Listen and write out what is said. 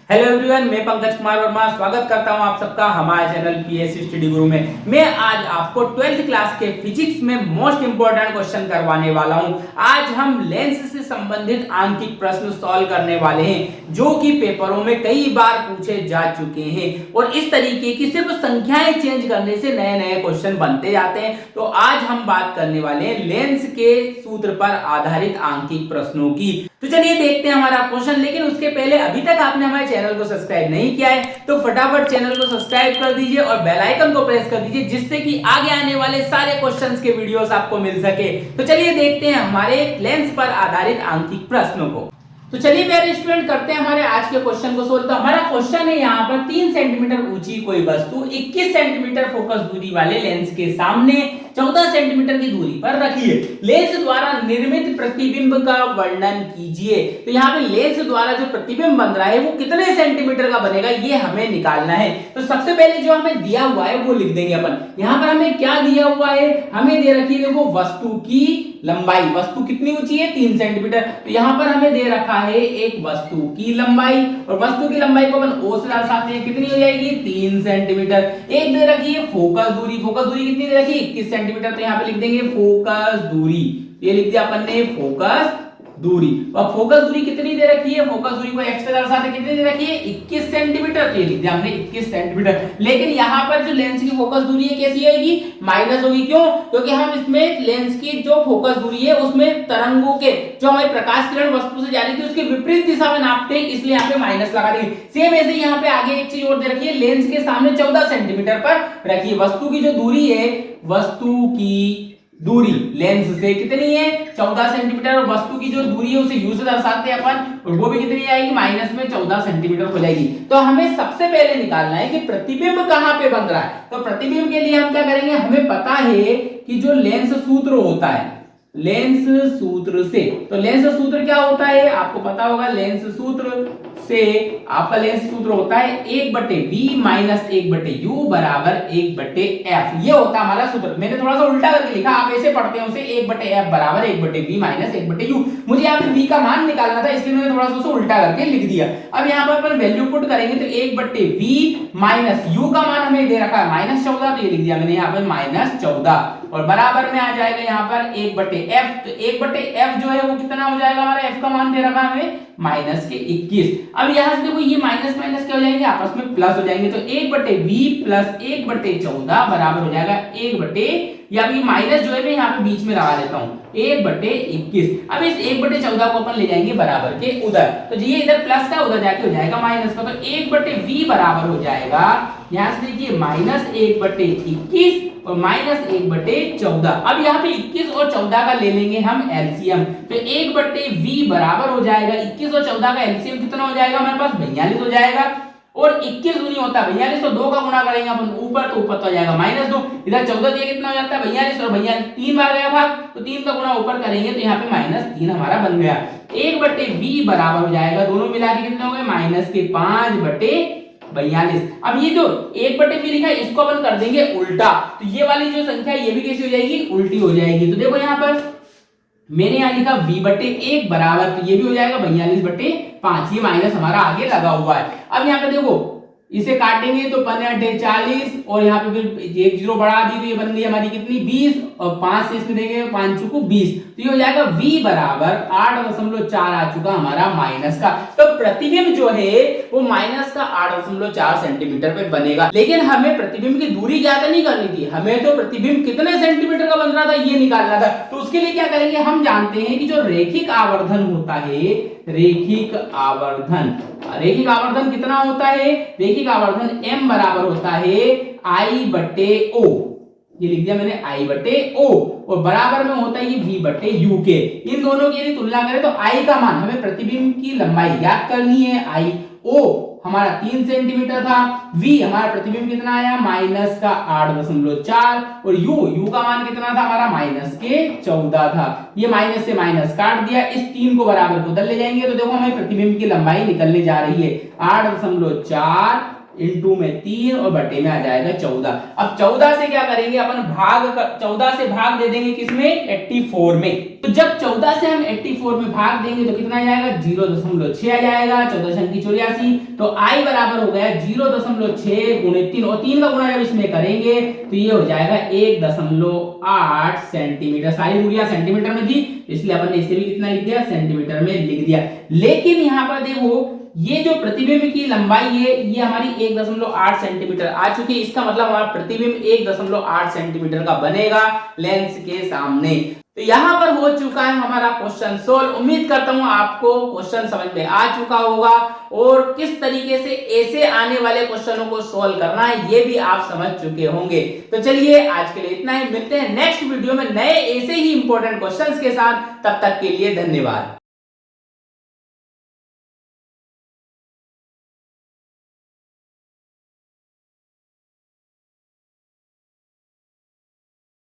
Hello everyone, मैं पंकज कुमार वर्मा स्वागत करता हूं आप सबका हमारे चैनल पीएससी स्टडी गुरु में। मैं आज आपको 12th क्लास के फिजिक्स में मोस्ट इंपोर्टेंट क्वेश्चन करवाने वाला हूं। आज हम लेंस से संबंधित आंकिक प्रश्न सॉल्व करने वाले हैं जो कि पेपरों में कई बार पूछे जा चुके हैं और इस तरीके की सिर्फ संख्याएं चेंज करने से नए नए क्वेश्चन बनते जाते हैं। तो आज हम बात करने वाले हैं लेंस के सूत्र पर आधारित आंकिक प्रश्नों की। तो चलिए देखते हैं हमारा क्वेश्चन, लेकिन उसके पहले अभी तक आपने हमारे चैनल को सब्सक्राइब नहीं किया है तो फटाफट चैनल को सब्सक्राइब कर दीजिए और बेल आइकन को प्रेस कर दीजिए जिससे कि आगे आने वाले सारे क्वेश्चंस के वीडियोस आपको मिल सके। तो चलिए देखते हैं हमारे लेंस पर आधारित आंकिक प्रश्नों को। तो चलिए प्यारे स्टूडेंट करते हैं हमारे आज के क्वेश्चन को सोल्व। तो हमारा क्वेश्चन है यहाँ पर 3 सेंटीमीटर ऊंची कोई वस्तु 21 सेंटीमीटर फोकस दूरी वाले लेंस के सामने 14 सेंटीमीटर की दूरी पर रखिए। लेंस द्वारा निर्मित प्रतिबिंब का वर्णन कीजिए। तो यहाँ पे लेंस द्वारा जो प्रतिबिंब बन रहा है वो कितने सेंटीमीटर का बनेगा ये हमें निकालना है। तो सबसे पहले जो हमें दिया हुआ है वो लिख देंगे अपन। यहाँ पर हमें क्या दिया हुआ है, हमें दे रखी है देखो वस्तु की लंबाई। वस्तु कितनी ऊंची है 3 सेंटीमीटर। तो यहाँ पर हमें दे रखा है एक वस्तु की लंबाई और वस्तु की लंबाई को अपन ओ से दर्शाते हैं, कितनी हो जाएगी 3 सेंटीमीटर। एक दे रखी है फोकस दूरी। फोकस दूरी कितनी दे रखी है 21 सेंटीमीटर। तो यहाँ पे लिख देंगे फोकस दूरी। ये लिख दिया अपन ने फोकस दूरी। और फोकस दूरी कितनी दे रखी है, फोकस दूरी को एक्स से दर्शाते कितनी दे रखी है 21 सेंटीमीटर। तो ये लिख दिया हमने 21 सेंटीमीटर। लेकिन यहाँ पर जो लेंस की फोकस दूरी है कैसी आएगी, माइनस होगी। क्यों? क्योंकि हम इसमें लेंस की जो फोकस दूरी है उसमें तरंगों के जो हमारी प्रकाश किरण वस्तु से जा रही थी उसके विपरीत दिशा में नापते हैं, इसलिए यहाँ पे माइनस लगा देंगे। सेम ऐसे यहाँ पे आगे एक चीज और दे रखी है, लेंस के सामने 14 सेंटीमीटर पर रखिए। वस्तु की जो दूरी है, वस्तु की दूरी लेंस से कितनी है 14 सेंटीमीटर और वस्तु की जो दूरी है उसे u से दर्शाते हैं अपन और वो भी कितनी आएगी माइनस में 14 सेंटीमीटर हो जाएगी। तो हमें सबसे पहले निकालना है कि प्रतिबिंब कहां पे बन रहा है। तो प्रतिबिंब के लिए हम क्या करेंगे, हमें पता है कि जो लेंस सूत्र होता है, लेंस सूत्र से, तो लेंस सूत्र क्या होता है आपको पता होगा। लेंस सूत्र से आपका लेंस सूत्र होता है 1/v माइनस 1/u बराबर 1/f। ये होता है हमारा सूत्र। मैंने थोड़ा सा उल्टा करके लिखा, आप ऐसे पढ़ते हैं उसे 1/f बराबर 1/v माइनस 1/u। मुझे यहाँ पे v का मान निकालना था इसलिए मैंने थोड़ा सा उसे उल्टा करके लिख दिया। अब यहाँ पर अपन वैल्यू पुट करेंगे तो 1/v माइनस u का मान हमें दे रखा है -14। तो ये लिख दिया मैंने यहाँ पर -14 और बराबर में आ जाएगा यहाँ पर 1/f। तो 1/f जो है वो कितना हो जाएगा, हमारा f का मान दे रखा है हमें -21। अब यहाँ से देखो ये माइनस माइनस क्या हो जाएंगे, आपस में प्लस हो जाएंगे। तो 1/v प्लस 1/14 बराबर हो जाएगा 1/, या अभी माइनस जो है मैं यहाँ पे बीच में लगा देता हूँ 1/21। अब इस 1/14 को अपन ले जाएंगे बराबर के उधर। तो ये इधर प्लस का उधर जाके हो जाएगा माइनस का। तो 1/v बराबर हो जाएगा, यहाँ से देखिए -1/21 और -1/14। अब यहाँ पे 21 और 14 का ले लेंगे हम एलसीएम। तो 1/v बराबर हो जाएगा 21 और 14 का एलसीएम कितना हो जाएगा हमारे पास 42 हो जाएगा। और 21 दूनी होता है 42, तो 2 का गुणा करेंगे अपन ऊपर तो ऊपर तो आ जाएगा -2। इधर 14 दिया कितना हो जाता है 42 और 42 3 बार गया भाग, तो 3 का गुणा ऊपर करेंगे तो यहाँ पे -3 हमारा बन गया। 1/v बराबर हो जाएगा, दोनों मिला के कितने हो गए -5/42। अब ये जो 1/v लिखा है इसको अपन कर देंगे उल्टा। तो ये वाली जो संख्या है ये भी कैसी हो जाएगी, उल्टी हो जाएगी। तो देखो यहाँ पर मैंने यहाँ लिखा v/1 बराबर, तो ये भी हो जाएगा 42/5। ये माइनस हमारा आगे लगा हुआ है। अब यहाँ पे देखो इसे काटेंगे तो 15×40 और यहाँ पे फिर एक जीरो बढ़ा दी तो ये बन गई हमारी कितनी 20 और 5 से इसमें देंगे 5 चुको 20। तो ये हो जाएगा v बराबर 8.4 आ चुका हमारा माइनस का। तो प्रतिबिंब जो है वो माइनस का 8.4 सेंटीमीटर पे बनेगा। लेकिन हमें प्रतिबिंब की दूरी ज्यादा नहीं करनी थी, हमें तो प्रतिबिंब कितने सेंटीमीटर का बन रहा था ये निकालना था। तो उसके लिए क्या करेंगे, हम जानते हैं कि जो रैखिक आवर्धन होता है, रैखिक आवर्धन कितना होता है, रैखिक आवर्धन m बराबर होता है I/O। ये लिख दिया मैंने I/O और बराबर में होता है ये v/u के। इन दोनों की यदि तुलना करें तो I का मान, हमें प्रतिबिंब की लंबाई ज्ञात करनी है। I/O हमारा 3 सेंटीमीटर था, v हमारा प्रतिबिंब कितना आया -8.4 और u का मान कितना था हमारा -14 था। ये माइनस से माइनस काट दिया, इस 3 को बराबर को उधर ले जाएंगे तो देखो हमें प्रतिबिंब की लंबाई निकलने जा रही है 8.4 इंटू में 3 और बटे में आ जाएगा 14। अब 14 से क्या करेंगे अपन, 14 से भाग दे देंगे किसमें, 84 में। तो जब 14 से हम 84 में भाग देंगे तो कितना आ जाएगा, 0.6 आ जाएगा, 14×84। तो i बराबर हो गया 0.6 गुणित 3, और 3 का गुणा जब इसमें करेंगे तो ये हो जाएगा 1.8 सेंटीमीटर। सारी दूरियां सेंटीमीटर में थी, इसलिए अपन ने इसे भी कितना लिख दिया, सेंटीमीटर में लिख दिया। लेकिन यहाँ पर देखो ये जो प्रतिबिंब की लंबाई है ये हमारी 1.8 सेंटीमीटर आ चुकी है, इसका मतलब हमारा प्रतिबिंब 1.8 सेंटीमीटर का बनेगा लेंस के सामने। तो यहां पर हो चुका है हमारा क्वेश्चन सोल्व। उम्मीद करता हूं आपको क्वेश्चन समझ में आ चुका होगा और किस तरीके से ऐसे आने वाले क्वेश्चनों को सोल्व करना है ये भी आप समझ चुके होंगे। तो चलिए आज के लिए इतना ही, मिलते हैं नेक्स्ट वीडियो में नए ऐसे ही इंपॉर्टेंट क्वेश्चंस के साथ। तब तक के लिए धन्यवाद।